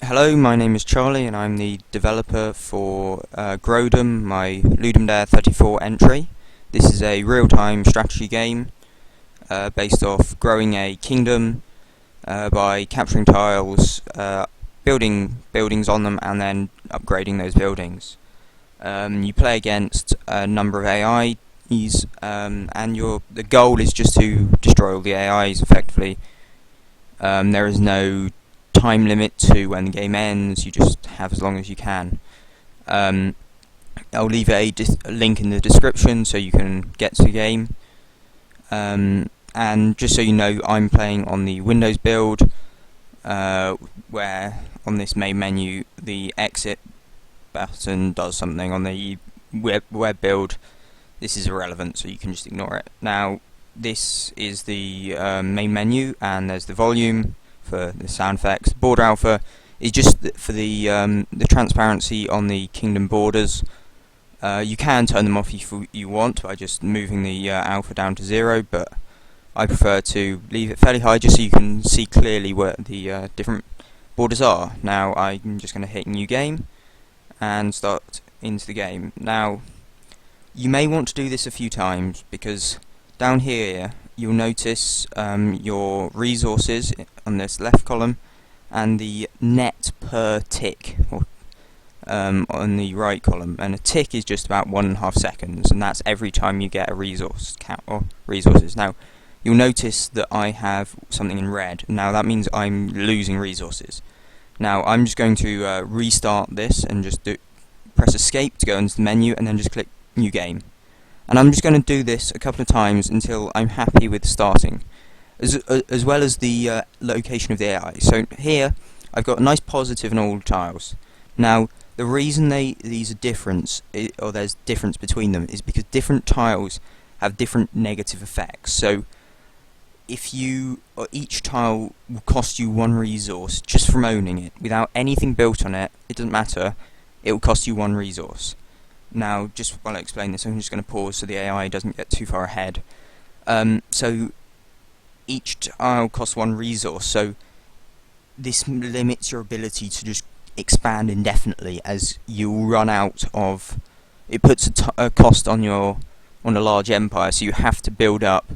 Hello, my name is Charlie and I'm the developer for Growdom, my Ludum Dare 34 entry. This is a real-time strategy game based off growing a kingdom by capturing tiles, building buildings on them and then upgrading those buildings. You play against a number of AIs and the goal is just to destroy all the AIs effectively. There is no time limit to when the game ends, you just have as long as you can. I'll leave a link in the description so you can get to the game. And just so you know, I'm playing on the Windows build, where on this main menu the exit button does something. On the web build, this is irrelevant, so you can just ignore it. Now, this is the main menu, and there's the volume for the sound effects. Border alpha is just for the transparency on the kingdom borders. You can turn them off if you want by just moving the alpha down to 0, but I prefer to leave it fairly high just so you can see clearly where the different borders are. Now I'm just going to hit new game and start into the game. Now you may want to do this a few times because down here you'll notice your resources on this left column and the net per tick on the right column, and a tick is just about 1.5 seconds, and that's every time you get a resource count or resources. Now you'll notice that I have something in red. Now that means I'm losing resources. Now I'm just going to restart this and just press escape to go into the menu and then just click new game. And I'm just going to do this a couple of times until I'm happy with starting, as well as the location of the AI. So here I've got a nice positive in all tiles. Now the reason these are different, or there's difference between them, is because different tiles have different negative effects. So if each tile will cost you 1 resource just from owning it, without anything built on it, it doesn't matter, it will cost you 1 resource. Now, just while I explain this, I'm just going to pause so the AI doesn't get too far ahead. So each tile costs 1 resource, so this limits your ability to just expand indefinitely, as you'll run out of. It puts a cost on a large empire, so you have to build up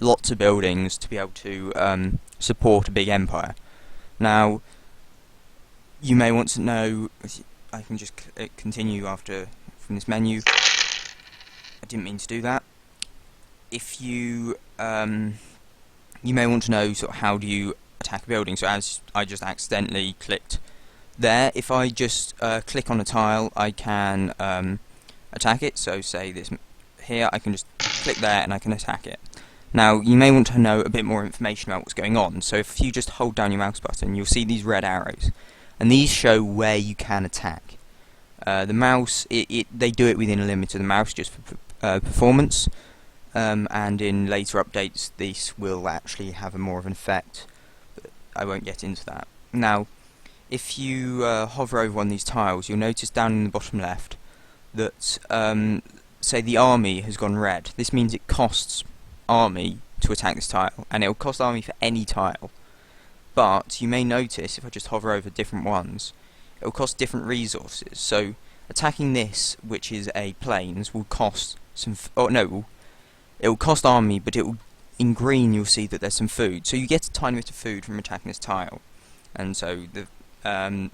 lots of buildings to be able to support a big empire. Now, you may want to know. I can just continue from this menu. I didn't mean to do that. If you may want to know sort of how do you attack a building. So as I just accidentally clicked there, if I just click on a tile, I can attack it. So say this here, I can just click there and I can attack it. Now you may want to know a bit more information about what's going on. So if you just hold down your mouse button, you'll see these red arrows, and these show where you can attack. The mouse, they do it within a limit of the mouse just for performance, and in later updates this will actually have more of an effect, but I won't get into that. Now, if you hover over one of these tiles, you'll notice down in the bottom left that, say the army has gone red. This means it costs army to attack this tile, and it will cost army for any tile. But you may notice, if I just hover over different ones, it will cost different resources. So attacking this, which is a plains, will cost some. It will cost army, but in green you'll see that there's some food. So you get a tiny bit of food from attacking this tile. And so the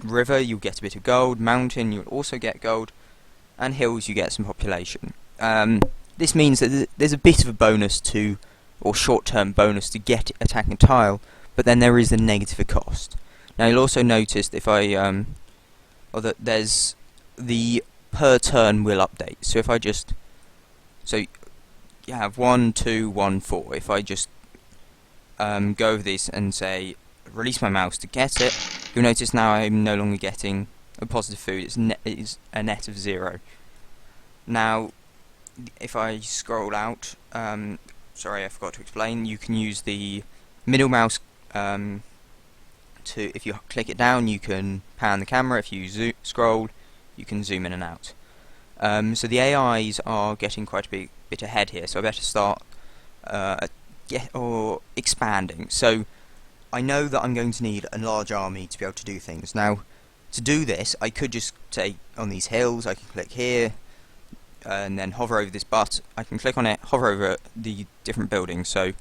river, you'll get a bit of gold. Mountain, you'll also get gold, and hills, you get some population. This means that there's a bit of a bonus or short-term bonus to get attacking a tile, but then there is a negative cost. Now you'll also notice that if that there's the per turn will update. So if I just, so you have 1, 2, 1, 4. If I just go over this and say release my mouse to get it, you'll notice now I'm no longer getting a positive food. It's a net of 0. Now, if I scroll out, sorry, I forgot to explain. You can use the middle mouse. If you click it down, you can pan the camera. If you scroll, you can zoom in and out. So the AIs are getting quite a bit ahead here, so I better start expanding. So I know that I'm going to need a large army to be able to do things. Now, to do this, I could just say on these hills, I can click here, and then hover over this button. I can click on it, hover over the different buildings. So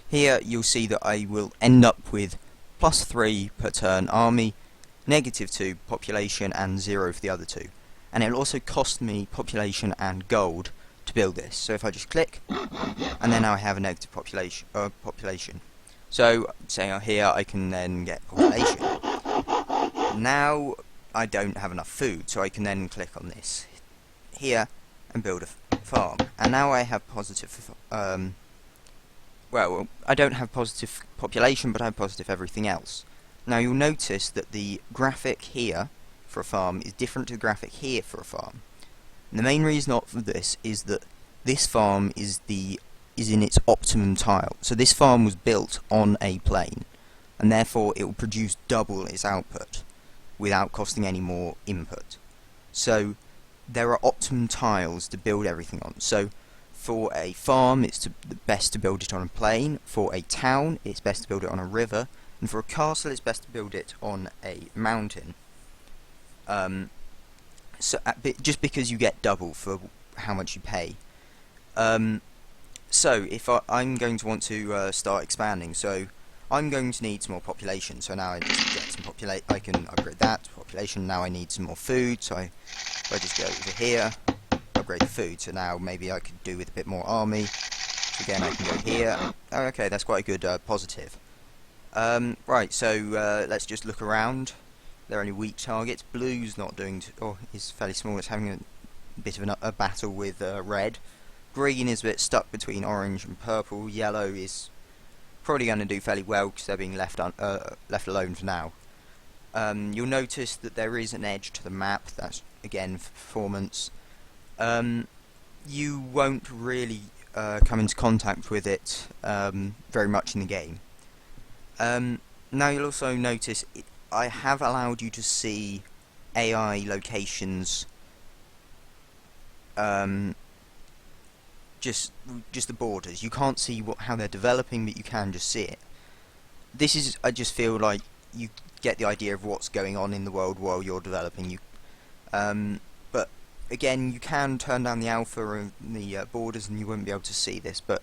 here you'll see that I will end up with +3 per turn army, -2 population, and 0 for the other two. And it'll also cost me population and gold to build this. So if I just click, and then now I have a negative population. So saying here I can then get population. Now I don't have enough food, so I can then click on this here and build a farm. And now I have positive, well, I don't have positive population, but I have positive everything else. Now you'll notice that the graphic here for a farm is different to the graphic here for a farm. And the main reason for this is that this farm is in its optimum tile. So this farm was built on a plane, and therefore it will produce double its output without costing any more input. So there are optimum tiles to build everything on. So for a farm, it's best to build it on a plane. For a town, it's best to build it on a river. And for a castle, it's best to build it on a mountain. Just because you get double for how much you pay. So if I'm going to want to start expanding, so I'm going to need some more population. So now I just get some population. I can upgrade that to population. Now I need some more food. So if I just go over here, upgrade the food. So now maybe I could do with a bit more army. So again, I can go here. Oh, okay, that's quite a good positive. Right, so let's just look around. There are any weak targets. Blue's not doing, is fairly small. It's having a bit of a battle with red. Green is a bit stuck between orange and purple. Yellow is probably going to do fairly well because they're being left alone for now. You'll notice that there is an edge to the map. That's again for performance. You won't really come into contact with it very much in the game. Now you'll also notice I have allowed you to see AI locations, just the borders. You can't see how they're developing, but you can just see it. This is, I just feel like you get the idea of what's going on in the world while you're developing. But again, you can turn down the alpha and the borders, and you won't be able to see this. But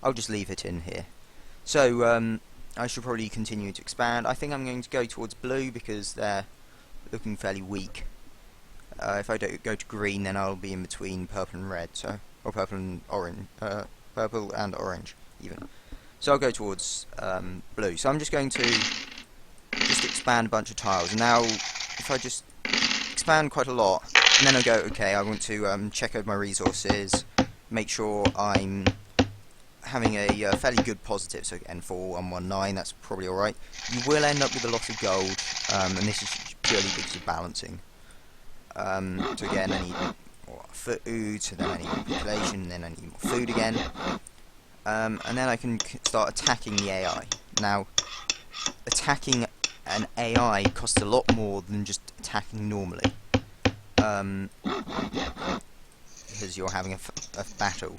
I'll just leave it in here. So I should probably continue to expand. I think I'm going to go towards blue because they're looking fairly weak. If I don't go to green, then I'll be in between purple and red, or purple and orange, purple and orange even. So I'll go towards blue. So I'm just going to expand a bunch of tiles. And now, if I just expand quite a lot, and then I go, okay, I want to check over my resources, make sure I'm having a fairly good positive. So again, 4119, that's probably alright. You will end up with a lot of gold, and this is purely because of balancing. So again, I need more food, so then I need more population, and then I need more food again. And then I can start attacking the AI. Now, attacking an AI costs a lot more than just attacking normally. Because you're having a battle.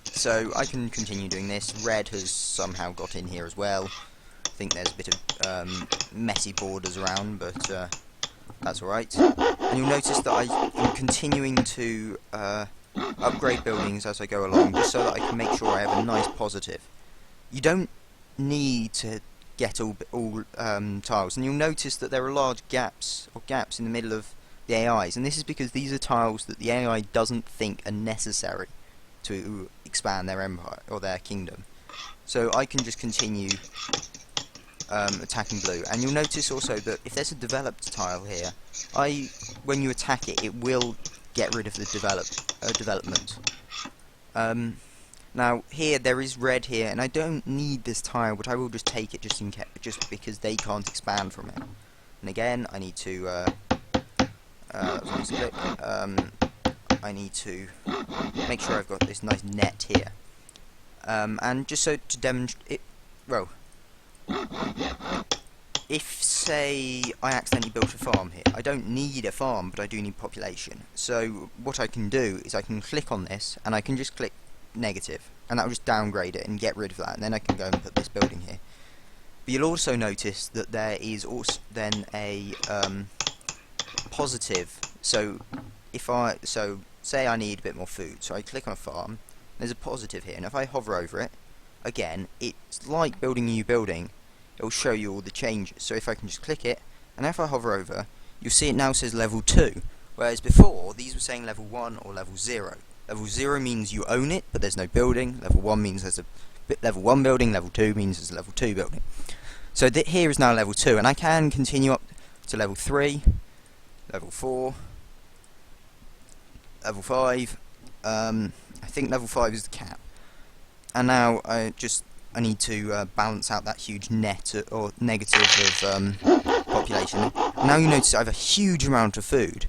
So I can continue doing this. Red has somehow got in here as well. I think there's a bit of messy borders around, but that's alright. And you'll notice that I am continuing to upgrade buildings as I go along, just so that I can make sure I have a nice positive. You don't need to get all tiles, and you'll notice that there are large gaps in the middle of the AIs, and this is because these are tiles that the AI doesn't think are necessary to expand their empire or their kingdom. So I can just continue attacking blue, and you'll notice also that if there's a developed tile here, when you attack it, it will get rid of the development. Now here there is red here, and I don't need this tile, but I will just take it just because they can't expand from it. And again, I need to I need to make sure I've got this nice net here. And just so to demonstrate, well, if say I accidentally built a farm here, I don't need a farm, but I do need population. So what I can do is I can click on this, and I can just click negative, and that will just downgrade it and get rid of that, and then I can go and put this building here. But you'll also notice that there is also then a positive. So say I need a bit more food, so I click on a farm. There's a positive here, and if I hover over it, again, it's like building a new building. It will show you all the changes. So if I can just click it, and if I hover over, you'll see it now says level 2, whereas before these were saying level 1 or level 0. Level 0 means you own it, but there's no building. Level 1 means there's a level 1 building. Level 2 means there's a level 2 building. So here is now level 2, and I can continue up to level 3, level 4, level 5. I think level 5 is the cap. And now I need to balance out that huge net or negative of population. Now you notice I have a huge amount of food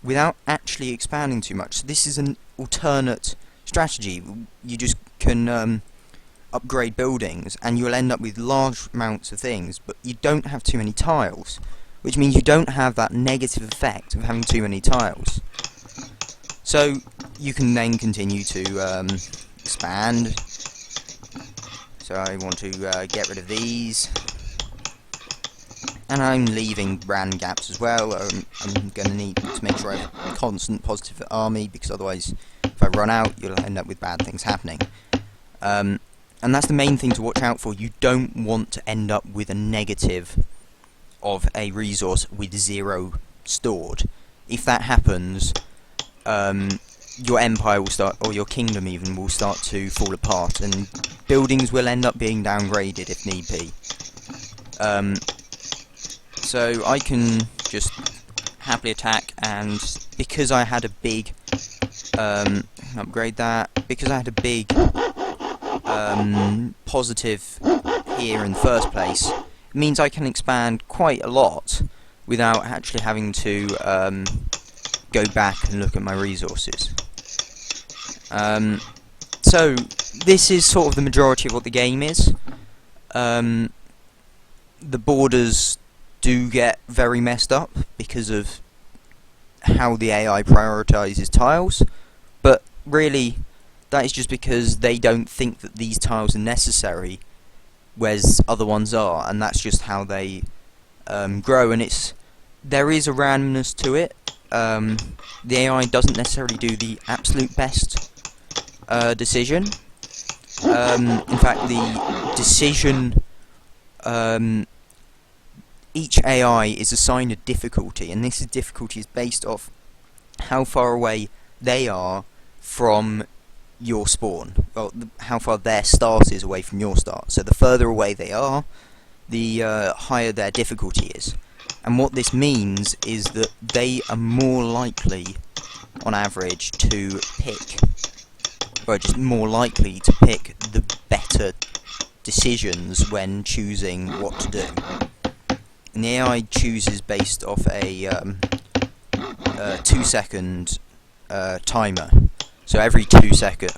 without actually expanding too much. So this is an alternate strategy. You just can upgrade buildings and you'll end up with large amounts of things, but you don't have too many tiles, which means you don't have that negative effect of having too many tiles. So you can then continue to expand. So I want to get rid of these, and I'm leaving random gaps as well. I'm going to need to make sure I have a constant positive army, because otherwise if I run out you'll end up with bad things happening. And that's the main thing to watch out for. You don't want to end up with a negative of a resource with 0 stored. If that happens, your empire will start, or your kingdom even, will start to fall apart, and buildings will end up being downgraded if need be. So I can just happily attack, and because I had a big upgrade that, because I had a big positive here in the first place, it means I can expand quite a lot without actually having to go back and look at my resources. So this is sort of the majority of what the game is. The borders do get very messed up because of how the AI prioritizes tiles, but really that is just because they don't think that these tiles are necessary, whereas other ones are, and that's just how they grow. And there is a randomness to it. The AI doesn't necessarily do the absolute best decision. In fact, the decision, each AI is assigned a difficulty, and this difficulty is based off how far away they are from your spawn, well, how far their start is away from your start. So the further away they are, the higher their difficulty is. And what this means is that they are more likely, on average, to pick, or just more likely to pick the better decisions when choosing what to do. And the AI chooses based off a 2-second timer. So every 2 seconds,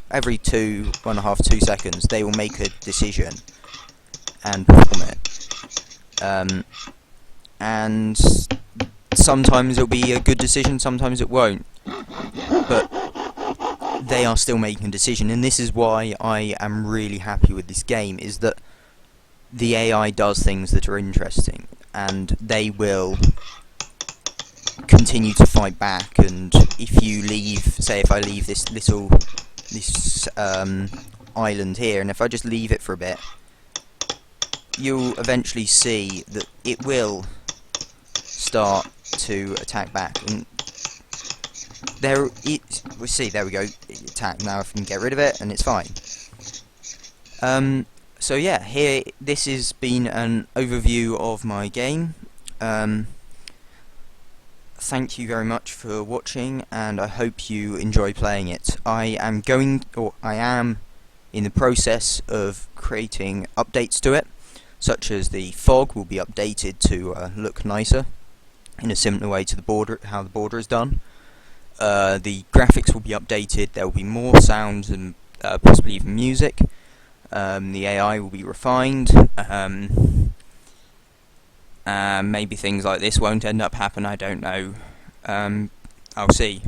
every 2.5 seconds, they will make a decision and perform it. And sometimes it'll be a good decision, sometimes it won't. But they are still making a decision, and this is why I am really happy with this game, is that the AI does things that are interesting, and they will continue to fight back. And if you leave, say if I leave this island here, and if I just leave it for a bit, you'll eventually see that it will start to attack back. And we see, there we go, attack. Now I can get rid of it and it's fine. So yeah, this has been an overview of my game. Thank you very much for watching, and I hope you enjoy playing it. I am in the process of creating updates to it, such as the fog will be updated to look nicer in a similar way to the border, how the border is done. The graphics will be updated. There will be more sounds and possibly even music. The AI will be refined. Maybe things like this won't end up happen, I don't know. I'll see.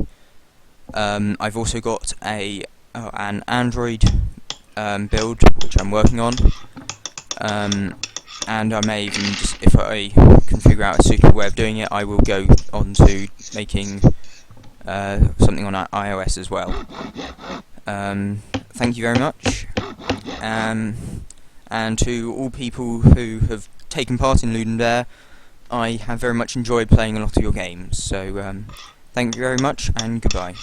I've also got an Android build which I'm working on. and I may even just, if I can figure out a suitable way of doing it, I will go on to making something on iOS as well. Thank you very much, and to all people who have taken part in Ludum Dare, I have very much enjoyed playing a lot of your games, so thank you very much and goodbye.